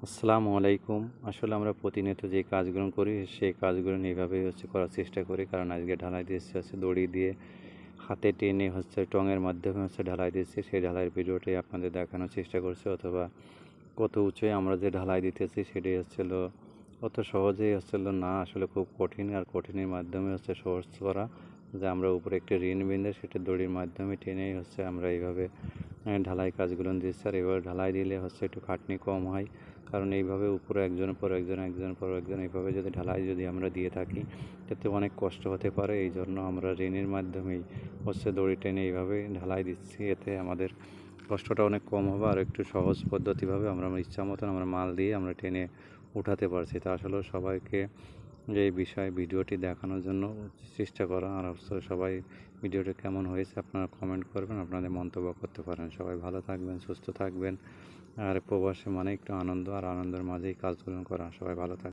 আসসালামু আলাইকুম। আসলে আমরা প্রতিনিয়ত যে কাজগুলো করি সেই কাজগুলো এইভাবেই করার চেষ্টা করি। কারণ আজকে ঢালাই দিচ্ছি দড়ি দিয়ে হাতে টেনে টঙের মাধ্যমে ঢালাই দিচ্ছি। সেই ঢালাইয়ের ভিডিওটাই আপনাদের দেখানোর চেষ্টা করছি, অথবা কত উঁচুয় আমরা যে ঢালাই দিতেছি সেটাই অত সহজেই না, আসলে খুব কঠিন। আর কঠিনের মাধ্যমে সহজ করা, যে আমরা উপরে একটি রিন বেঁধে সেটা দড়ির মাধ্যমে টেনেই আমরা এইভাবে ঢালাই কাজগুলো দিচ্ছি। আর এইভাবে ঢালাই দিলে একটু খাটনি কম হয়, কারণ এইভাবে উপরে একজনের পর একজন একজনের পর একজন এইভাবে যদি ঢালাই আমরা দিয়ে থাকি তাতে অনেক কষ্ট হতে পারে। এই জন্য আমরা রেনের মাধ্যমেই দড়ি টেনে এইভাবে ঢালাই দিচ্ছি। এতে আমাদের কষ্টটা অনেক কম হবে, আর একটু সহজ পদ্ধতিভাবে আমরা ইচ্ছা মতন আমরা মাল দিয়ে আমরা টেনে উঠাতে পারছি। তা আসলে সবাইকে যে এই বিষয়ে ভিডিওটি দেখানোর জন্য চেষ্টা করা। আর সবাই ভিডিওটি কেমন হয়েছে আপনারা কমেন্ট করবেন, আপনাদের মন্তব্য করতে পারেন। সবাই ভালো থাকবেন, সুস্থ থাকবেন। আর প্রবাসে মানে একটু আনন্দ, আর আনন্দের মাঝেই কাজগুলো করা। সবাই ভালো থাকবেন।